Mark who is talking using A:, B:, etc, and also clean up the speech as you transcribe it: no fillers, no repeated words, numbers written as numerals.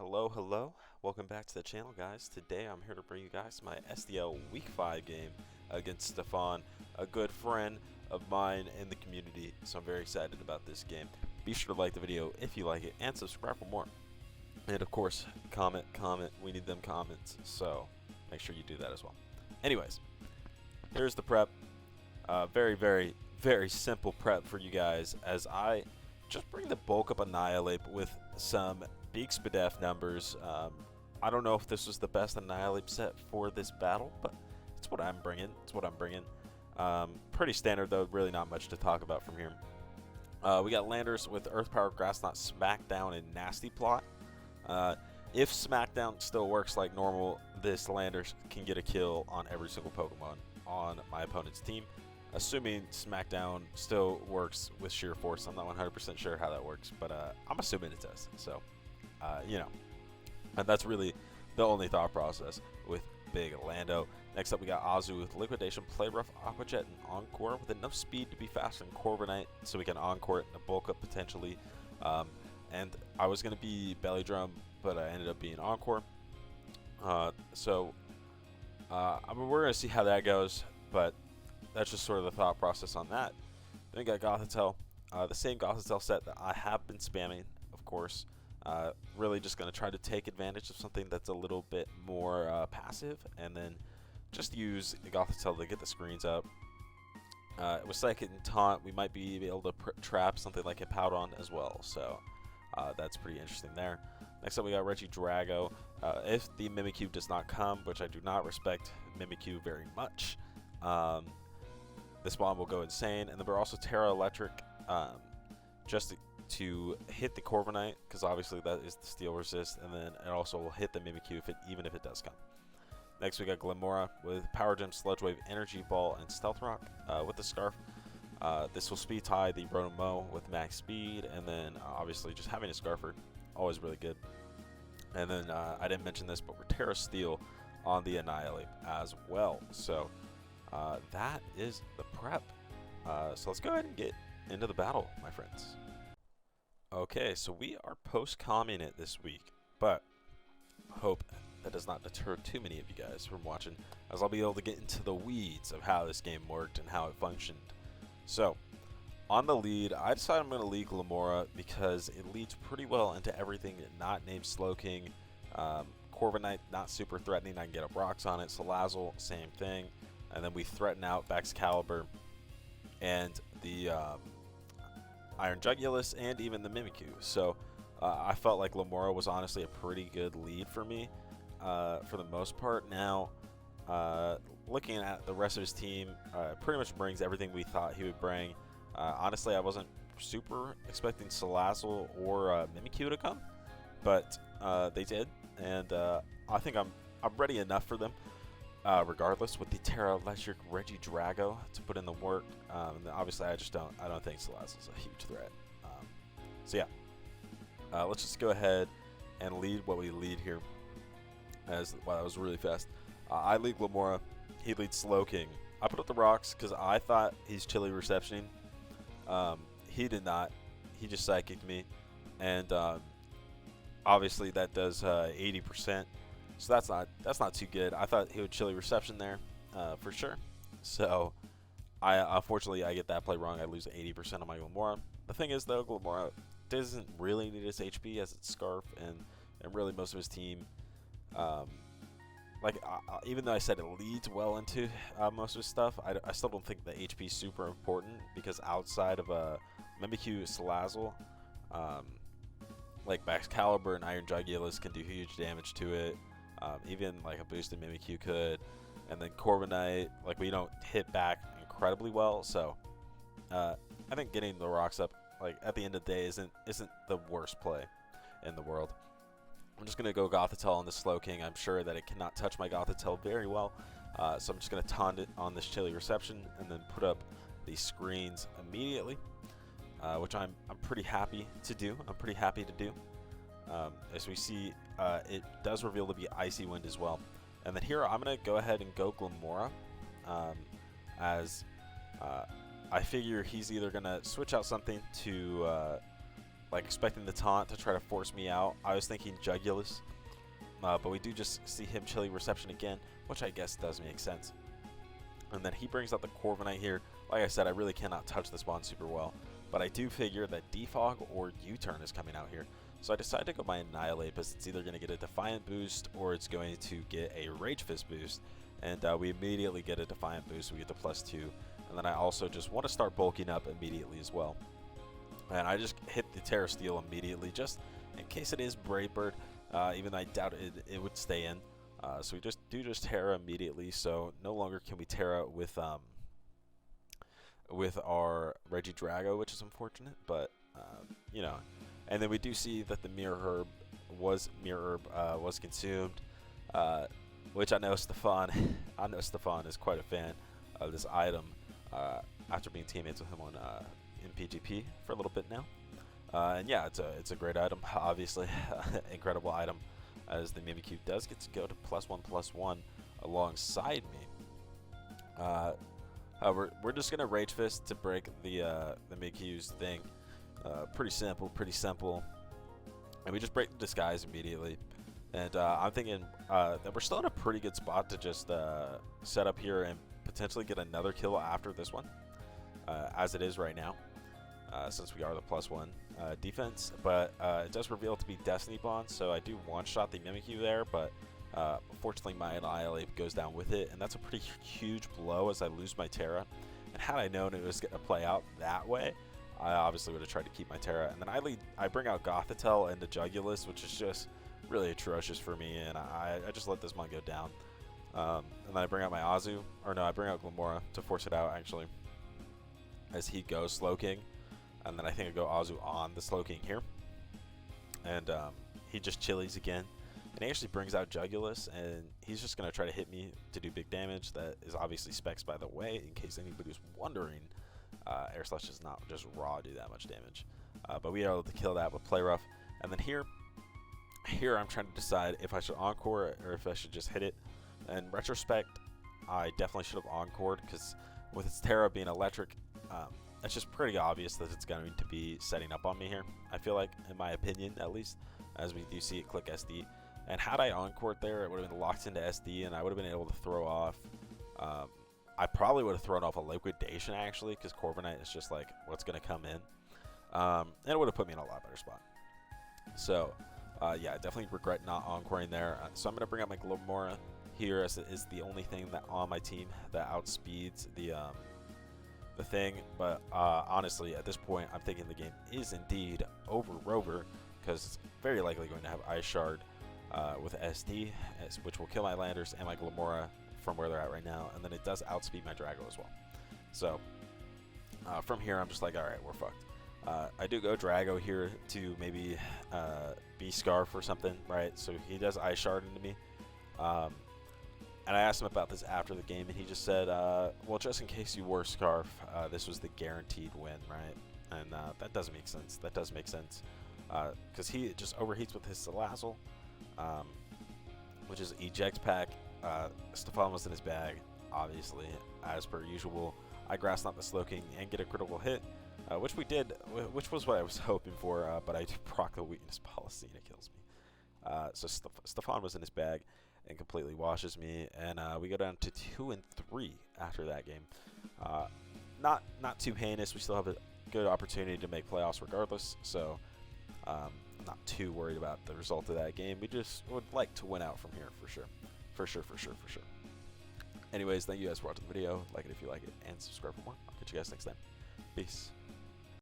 A: Hello, hello. Welcome back to the channel, guys. Today I'm here to bring you guys my SDL Week 5 game against Stefan, a good friend of mine in the community, so I'm very excited about this game. Be sure to like the video if you like it, and subscribe for more. And of course, comment. We need them comments, so make sure you do that as well. Anyways, here's the prep. Very simple prep for you guys, as I just bring the bulk up Annihilate with some big SPDF numbers. I don't know if this was the best Annihilate set for this battle, but it's what I'm bringing. Pretty standard though, really not much to talk about from here. We got Landers with Earth Power, Grass Knot, Smackdown, and Nasty Plot. If Smackdown still works like normal, this Landers can get a kill on every single Pokemon on my opponent's team. Assuming Smackdown still works with Sheer Force. I'm not 100% sure how that works, but I'm assuming it does. So, and that's really the only thought process with Big Lando. Next up, we got Azu with Liquidation, Play Rough, Aqua Jet, and Encore with enough speed to be faster than Corviknight, so we can Encore it and bulk up potentially. And I was going to be Belly Drum, but I ended up being Encore. We're going to see how that goes, but that's just sort of the thought process on that. Then we got Gothitelle, the same Gothitelle set that I have been spamming, of course. Really just going to try to take advantage of something that's a little bit more passive, and then just use the Gothitelle to get the screens up. With Psychic and Taunt, we might be able to trap something like a Powdon as well, so that's pretty interesting there. Next up, we got Regidrago. If the Mimikyu does not come, which I do not respect Mimikyu very much, this bomb will go insane. And then we're also Terra Electric, just to hit the Corviknight, because obviously that is the steel resist, and then it also will hit the Mimikyu even if it does come. Next we got Glimora with Power Gem, Sludge Wave, Energy Ball, and Stealth Rock with the Scarf. This will speed tie the Rotom-Mow with max speed, and then obviously just having a Scarfer, always really good. And then I didn't mention this, but we're Terra Steel on the Annihilate as well. So that is the prep. So let's go ahead and get into the battle, my friends. Okay, so we are post-comming it this week, but hope that does not deter too many of you guys from watching, as I'll be able to get into the weeds of how this game worked and how it functioned. So, on the lead, I decided I'm going to lead Glimora because it leads pretty well into everything not named Slowking. Corviknight, not super threatening, I can get up rocks on it. Salazzle, same thing. And then we threaten out Baxcalibur and the Iron Jugulus and even the Mimikyu. So I felt like Glimora was honestly a pretty good lead for me for the most part. Now, looking at the rest of his team, pretty much brings everything we thought he would bring. Honestly, I wasn't super expecting Salazzle or Mimikyu to come, but they did, and I think I'm ready enough for them. Regardless, with the Terra Electric Regidrago to put in the work. Obviously, I don't think Salazzle's a huge threat. So yeah, let's just go ahead and lead what we lead here. Wow, that was really fast. I lead Glimora, he leads Slowking. I put up the rocks because I thought he's Chilly Receptioning. He did not. He just Psychicked me, and obviously that does 80%. So that's not too good. I thought he would Chilly Reception there for sure. So unfortunately I get that play wrong. I lose 80% of my Glimora. The thing is though, Glimora doesn't really need his HP as its Scarf, and really most of his team. Even though I said it leads well into most of his stuff, I still don't think the HP is super important, because outside of Mimikyu, Salazzle, like Baxcalibur and Iron Jugulus can do huge damage to it. Even like a boosted Mimikyu could, and then Corviknight, like we don't hit back incredibly well. So I think getting the rocks up, like at the end of the day, isn't the worst play in the world. I'm just gonna go Gothitelle on the Slowking. I'm sure that it cannot touch my Gothitelle very well, so I'm just gonna taunt it on this Chilly Reception and then put up the screens immediately, which I'm pretty happy to do. As we see, it does reveal to be Icy Wind as well. And then here I'm going to go ahead and go Glimora, as I figure he's either going to switch out something to like expecting the taunt to try to force me out. I was thinking Jugulus, but we do just see him chilly reception again, which I guess does make sense. And then he brings out the Corviknight here. Like I said, I really cannot touch this bond super well, but I do figure that Defog or U-Turn is coming out here. So I decided to go by Annihilate, because it's either going to get a Defiant boost or it's going to get a Rage Fist boost. And we immediately get a Defiant boost, we get the +2. And then I also just want to start bulking up immediately as well. And I just hit the Terra Steel immediately, just in case it is Brave Bird, even though I doubt it would stay in. So we just Terra immediately, so no longer can we Terra with our Regidrago, which is unfortunate, but you know. And then we do see that the Mirror Herb was consumed, which I know Stefan is quite a fan of this item after being teammates with him on in PGP for a little bit now. And yeah, it's a great item, obviously, incredible item, as the Mimikyu does get to go to +1/+1 alongside me. We're just gonna Rage Fist to break the Mimikyu's thing. Pretty simple, and we just break the disguise immediately. And I'm thinking that we're still in a pretty good spot to just set up here and potentially get another kill after this one, as it is right now, since we are the +1 defense. But it does reveal to be Destiny Bond, so I do one-shot the Mimikyu there, but unfortunately my Annihilate goes down with it, and that's a pretty huge blow as I lose my Terra. And had I known it was going to play out that way, I obviously would have tried to keep my Terra. And then I bring out Gothitelle into Jugulus, which is just really atrocious for me, and I just let this one go down. And then I bring out my Azu, or no, I bring out Glamora to force it out, actually, as he goes Slowking. And then I think I go Azu on the Slowking here. And he just chilies again. And he actually brings out Jugulus, and he's just going to try to hit me to do big damage. That is obviously specs, by the way, in case anybody's wondering. Air Slash does not just raw do that much damage. But we are able to kill that with Play Rough. And then here I'm trying to decide if I should Encore or if I should just hit it. In retrospect, I definitely should have Encored, because with its Terra being electric, it's just pretty obvious that it's going to be setting up on me here. I feel like, in my opinion at least, as we do see it click SD. And had I Encored there, it would have been locked into SD, and I would have been able to throw off. I probably would have thrown off a Liquidation, actually, because Corviknight is just like what's going to come in. And it would have put me in a lot better spot. So, yeah, I definitely regret not Encoring there. So I'm going to bring out my Glamora here, as it is the only thing that on my team that outspeeds the thing. But honestly, at this point, I'm thinking the game is indeed over Rover, because it's very likely going to have Ice Shard with SD, which will kill my Landers and my Glamora from where they're at right now, and then it does outspeed my Drago as well. So from here, I'm just like, all right, we're fucked. I do go Drago here to maybe be Scarf or something, right? So he does Ice Shard into me. And I asked him about this after the game, and he just said, well, just in case you were Scarf, this was the guaranteed win, right? And that does make sense. That does make sense. Because he just overheats with his Salazzle, which is Eject Pack. Stefan was in his bag, obviously, as per usual. I Grass Knot the Slowking and get a critical hit, which we did, which was what I was hoping for, but I do proc the Weakness Policy and it kills me. So Stefan was in his bag and completely washes me, and we go down to 2 and 3 after that game. Not too heinous. We still have a good opportunity to make playoffs regardless, so I'm not too worried about the result of that game. We just would like to win out from here for sure. For sure. Anyways, thank you guys for watching the video. Like it if you like it, and subscribe for more. I'll catch you guys next time. Peace.